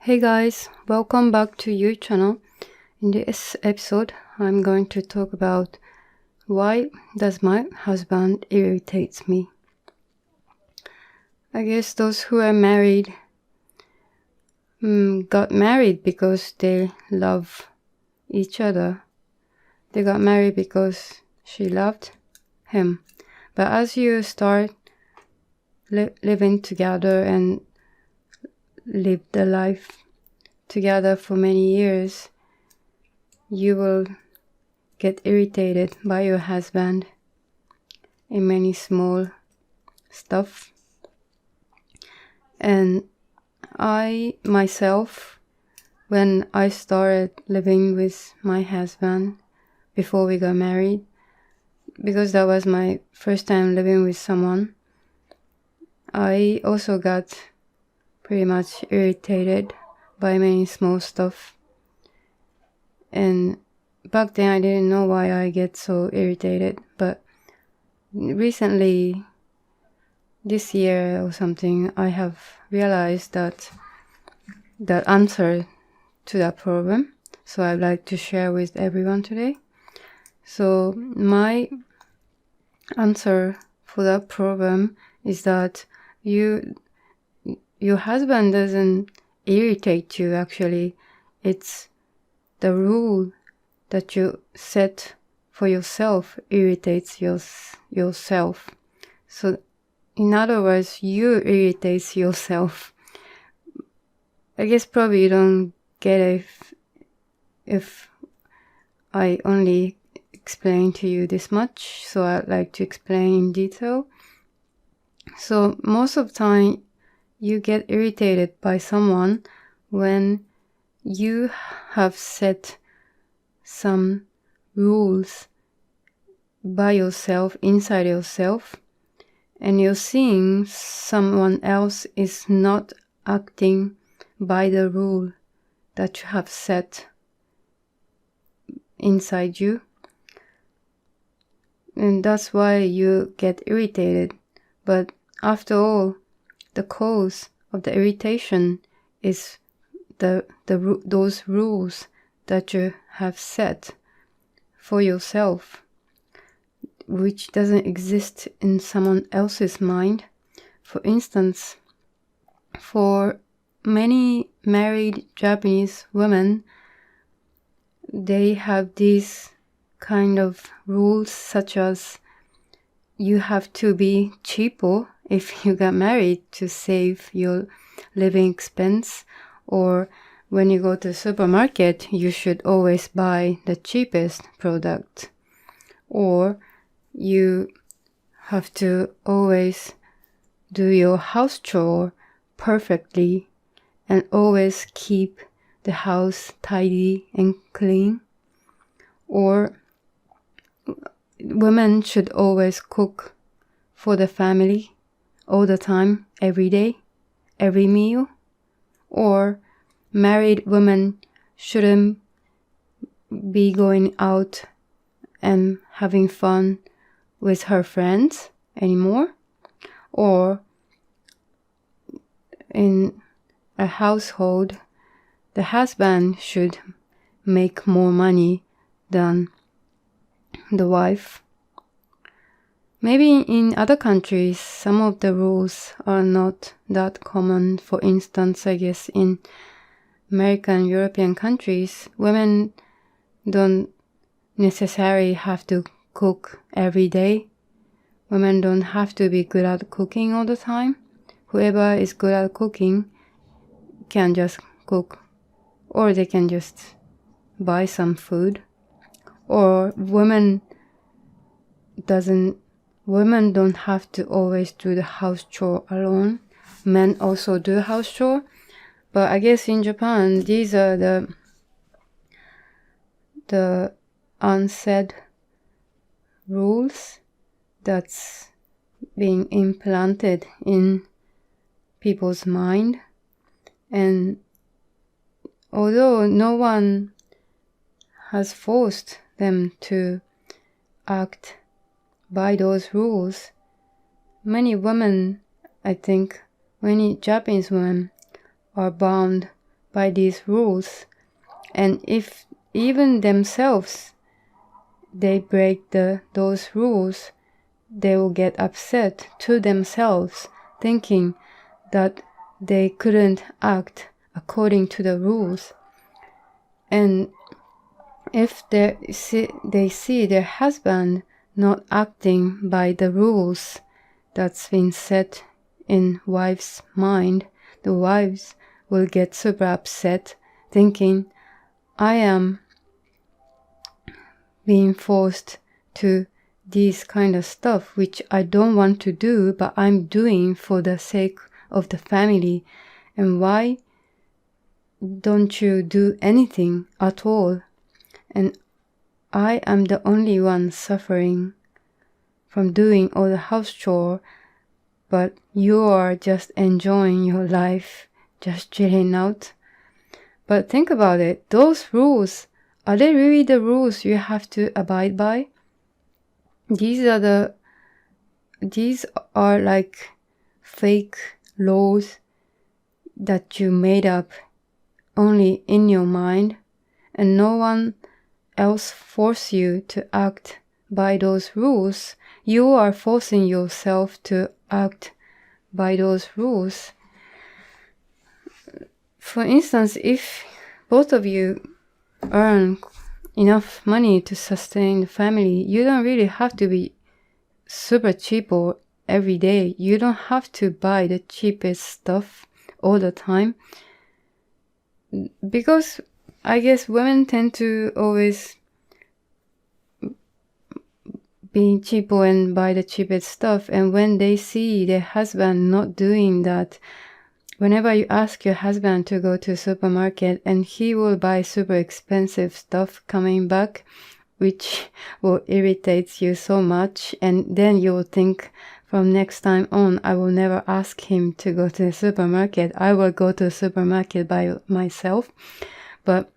Hey guys, welcome back to your channel. In this episode, I'm going to talk about why does my husband irritates me. I guess those who are married got married because they love each other. They got married because she loved him. But as you start living together and live the life together for many years, you will get irritated by your husband in many small stuff. And I myself, when I started living with my husband before we got married, because that was my first time living with someone, I also got pretty much irritated by many small stuff. And back then I didn't know why I get so irritated, but recently, this year or something, I have realized that answer to that problem. So I'd like to share with everyone today. So my answer for that problem is that your husband doesn't irritate you. Actually, it's the rule that you set for yourself irritates yourself. So in other words, you irritate yourself. I guess probably you don't get it if I only explain to you this much, so I'd like to explain in detail. So most of the time you get irritated by someone when you have set some rules by yourself, inside yourself, and you're seeing someone else is not acting by the rule that you have set inside you. And that's why you get irritated. But after all, the cause of the irritation is those rules that you have set for yourself, which doesn't exist in someone else's mind. For instance, for many married Japanese women, they have these kind of rules, such as you have to be cheaper if you got married to save your living expense, or when you go to the supermarket, you should always buy the cheapest product, or you have to always do your house chore perfectly and always keep the house tidy and clean, or women should always cook for the family all the time, every day, every meal, or married women shouldn't be going out and having fun with her friends anymore, or in a household, the husband should make more money than the wife. Maybe in other countries, some of the rules are not that common. For instance, I guess in American, European countries, women don't necessarily have to cook every day. Women don't have to be good at cooking all the time. Whoever is good at cooking can just cook, or they can just buy some food. Or women don't have to always do the house chore alone. Men also do house chore. But I guess in Japan, these are the unsaid rules that's being implanted in people's mind. And although no one has forced them to act by those rules, many women, I think, many Japanese women are bound by these rules. And if even themselves they break those rules, they will get upset to themselves, thinking that they couldn't act according to the rules. And if they see their husband not acting by the rules that's been set in wife's mind, the wives will get super upset, thinking, I am being forced to these kind of stuff which I don't want to do, but I'm doing for the sake of the family. And why don't you do anything at all? And I am the only one suffering from doing all the house chore, but you are just enjoying your life, just chilling out. But think about it, those rules, are they really the rules you have to abide by? These are like fake laws that you made up only in your mind, and no one else force you to act by those rules. You are forcing yourself to act by those rules. For instance, if both of you earn enough money to sustain the family, you don't really have to be super cheap or every day. You don't have to buy the cheapest stuff all the time, because I guess women tend to always be cheaper and buy the cheapest stuff. And when they see their husband not doing that, whenever you ask your husband to go to a supermarket and he will buy super expensive stuff coming back, which will irritate you so much, and then you will think, from next time on, I will never ask him to go to the supermarket. I will go to the supermarket by myself. But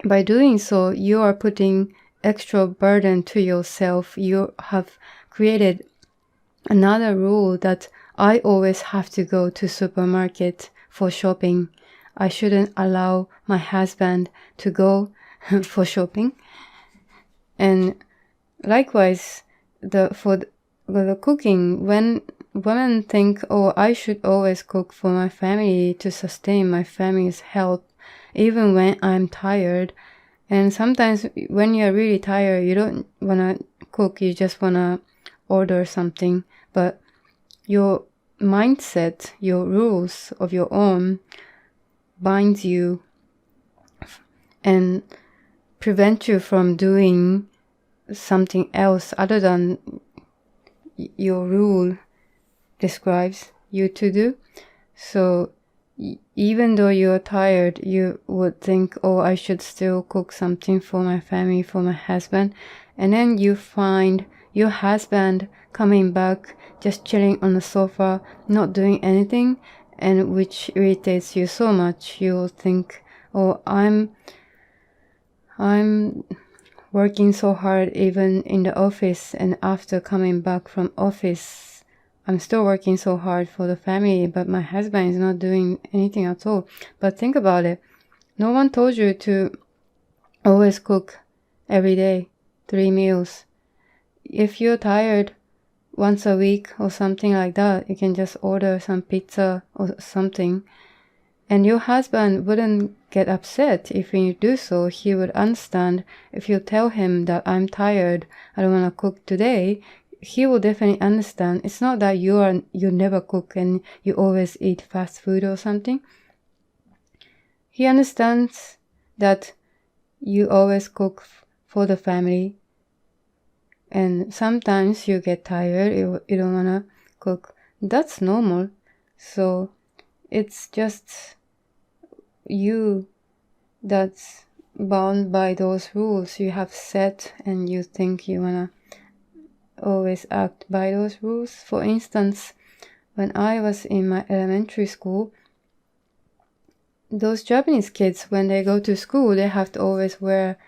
by doing so, you are putting extra burden to yourself. You have created another rule that I always have to go to supermarket for shopping. I shouldn't allow my husband to go for shopping. And likewise, for the cooking, when women think, oh, I should always cook for my family to sustain my family's health, even when I'm tired. And sometimes when you're really tired, you don't want to cook, you just want to order something. But your mindset, your rules of your own binds you and prevent you from doing something else other than your rule describes you to do. So even though you're tired, you would think, oh, I should still cook something for my family, for my husband. And then you find your husband coming back, just chilling on the sofa, not doing anything, and which irritates you so much. You'll think, oh, I'm working so hard even in the office, and after coming back from office, I'm still working so hard for the family, but my husband is not doing anything at all. But think about it. No one told you to always cook every day, 3 meals. If you're tired once a week or something like that, you can just order some pizza or something. And your husband wouldn't get upset if you do so. He would understand. If you tell him that I'm tired, I don't want to cook today, he will definitely understand. It's not that you never cook and you always eat fast food or something. He understands that you always cook for the family, and sometimes you get tired, you don't want to cook. That's normal. So it's just you that's bound by those rules you have set, and you think you want to always act by those rules. For instance, when I was in my elementary school, those Japanese kids, when they go to school, they have to always wear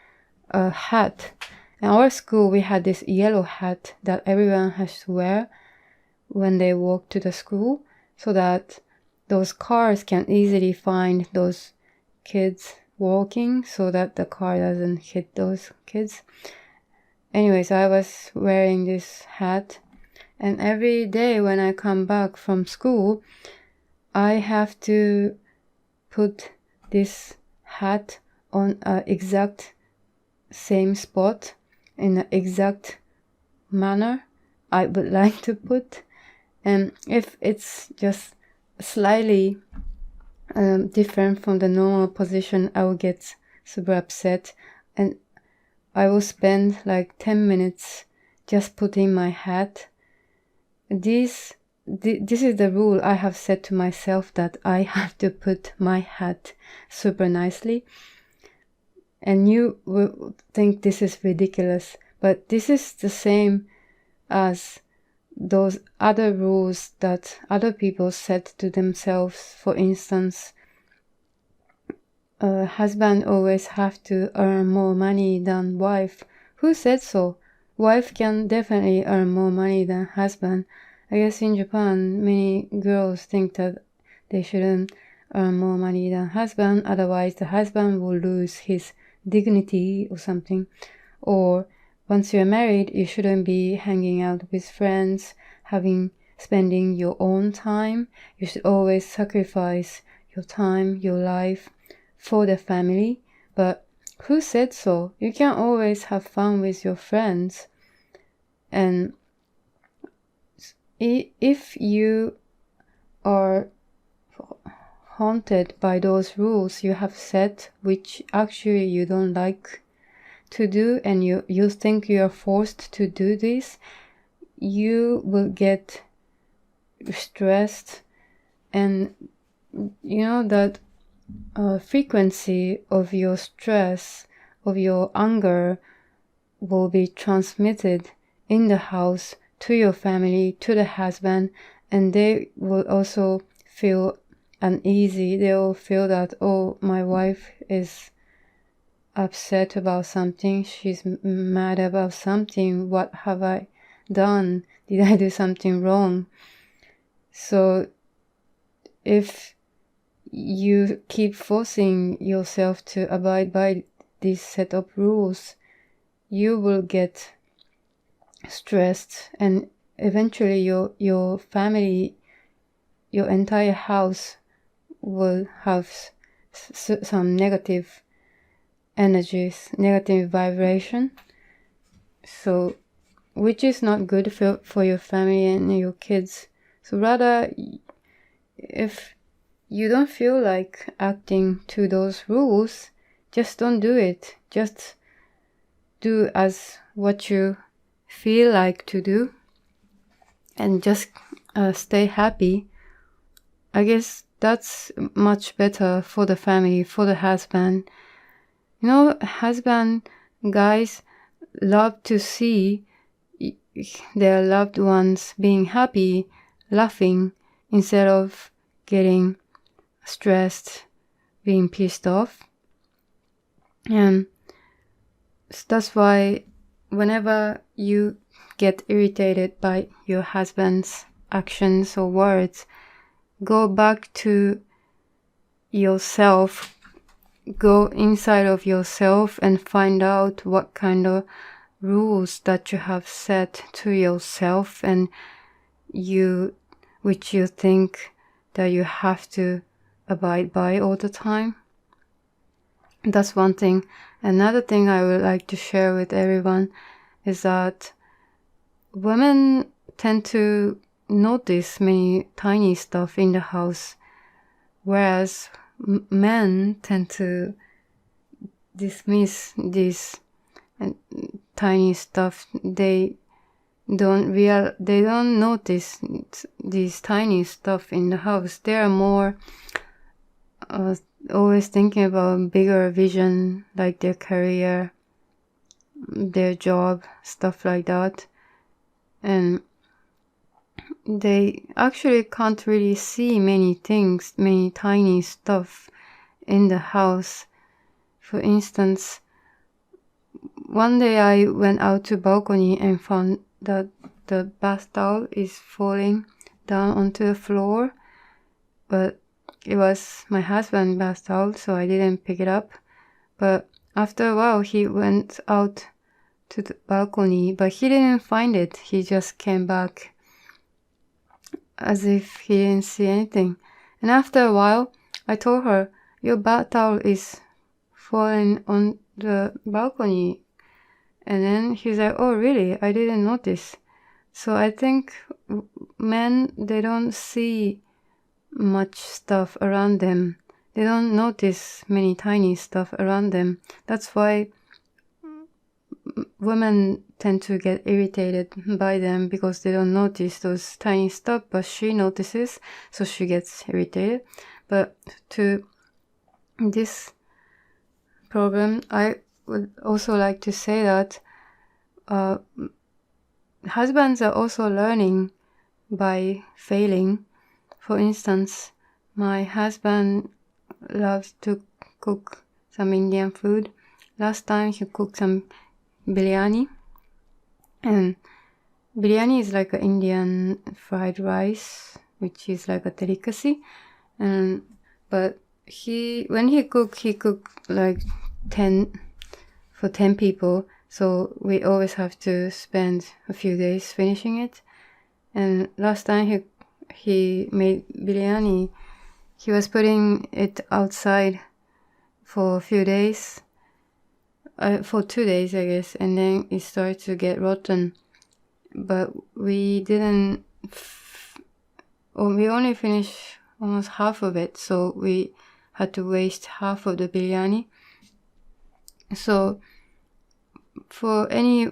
a hat. In our school, we had this yellow hat that everyone has to wear when they walk to the school, so that those cars can easily find those kids walking so that the car doesn't hit those kids. Anyways, I was wearing this hat, and every day when I come back from school, I have to put this hat on an exact same spot in the exact manner I would like to put. And if it's just slightly different from the normal position, I will get super upset, and I will spend like 10 minutes just putting my hat. This is the rule I have set to myself, that I have to put my hat super nicely. And you will think this is ridiculous, but this is the same as those other rules that other people set to themselves. For instance, husband always have to earn more money than wife. Who said so? Wife can definitely earn more money than husband. I guess in Japan, many girls think that they shouldn't earn more money than husband, otherwise the husband will lose his dignity or something. Or once you're married, you shouldn't be hanging out with friends, spending your own time. You should always sacrifice your time, your life for the family. But who said so? You can always have fun with your friends. And if you are haunted by those rules you have set, which actually you don't like to do, and you think you are forced to do this, you will get stressed, and you know that frequency of your stress, of your anger, will be transmitted in the house to your family, to the husband, and they will also feel uneasy. They will feel that, oh, my wife is upset about something, she's mad about something, what have I done? Did I do something wrong? So if you keep forcing yourself to abide by this set of rules, you will get stressed, and eventually your family, your entire house will have some negative energies, negative vibration, so which is not good for your family and your kids. So rather, if you don't feel like acting to those rules, just don't do it. Just do as what you feel like to do, and just stay happy. I guess that's much better for the family, for the husband. You know, husband guys love to see their loved ones being happy, laughing, instead of getting stressed, being pissed off. And that's why whenever you get irritated by your husband's actions or words, go back to yourself, go inside of yourself and find out what kind of rules that you have set to yourself, and which you think that you have to abide by all the time. That's one thing. Another thing I would like to share with everyone is that women tend to notice many tiny stuff in the house, whereas men tend to dismiss this tiny stuff. They don't notice these tiny stuff in the house. They are more always thinking about bigger vision, like their career, their job, stuff like that, and they actually can't really see many things, many tiny stuff in the house. For instance, one day I went out to balcony and found that the bath towel is falling down onto the floor, but it was my husband's bath towel, so I didn't pick it up. But after a while, he went out to the balcony, but he didn't find it. He just came back as if he didn't see anything. And after a while, I told her, your bath towel is falling on the balcony. And then he's like, oh really? I didn't notice. So I think men, they don't see much stuff around them. They don't notice many tiny stuff around them. That's why women tend to get irritated by them, because they don't notice those tiny stuff, but she notices, so she gets irritated. But to this problem, I would also like to say that husbands are also learning by failing. For instance, my husband loves to cook some Indian food. Last time he cooked some biryani, and biryani is like an Indian fried rice, which is like a delicacy. But when he cooked like 10 people, so we always have to spend a few days finishing it. And last time he made biryani, he was putting it outside for a few days, for 2 days I guess, and then it started to get rotten. But we didn't, we only finished almost half of it, so we had to waste half of the biryani. So for any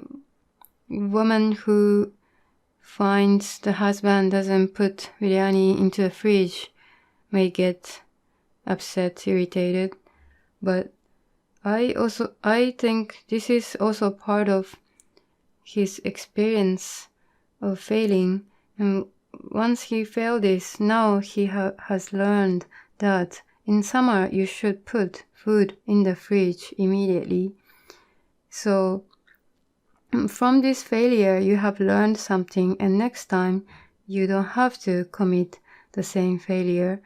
woman who finds the husband doesn't put biryani into the fridge may get upset, irritated. But I think this is also part of his experience of failing. And once he failed this, now he has learned that in summer you should put food in the fridge immediately. So from this failure, you have learned something, and next time you don't have to commit the same failure.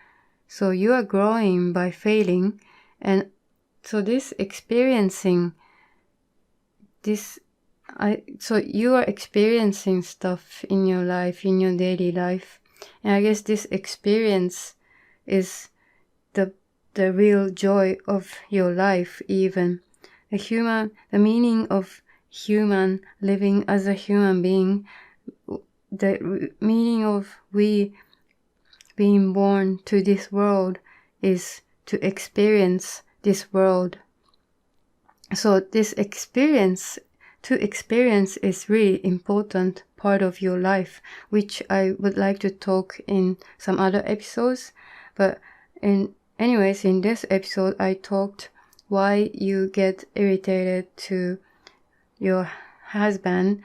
So you are growing by failing. And so this experiencing this, so you are experiencing stuff in your life, in your daily life. And I guess this experience is the real joy of your life, even. The meaning of human, living as a human being, the meaning of we being born to this world is to experience this world. So this experience is really important part of your life, which I would like to talk in some other episodes. But anyways, in this episode, I talked why you get irritated to your husband.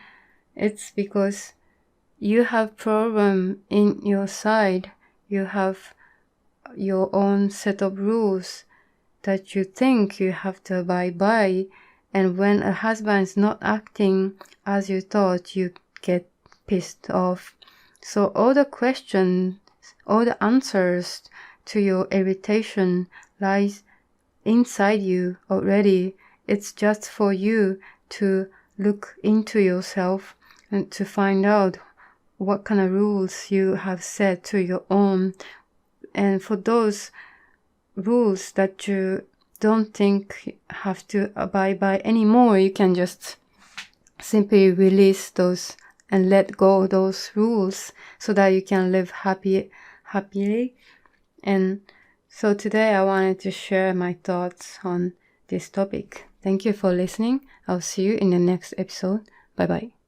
It's because you have problem in your side. You have your own set of rules that you think you have to abide by. And when a husband is not acting as you thought, you get pissed off. So all the questions, all the answers to your irritation lies inside you already. It's just for you to look into yourself and to find out what kind of rules you have set to your own. And for those rules that you don't think you have to abide by anymore, you can just simply release those and let go of those rules so that you can live happily. And so today I wanted to share my thoughts on this topic. Thank you for listening. I'll see you in the next episode. Bye bye.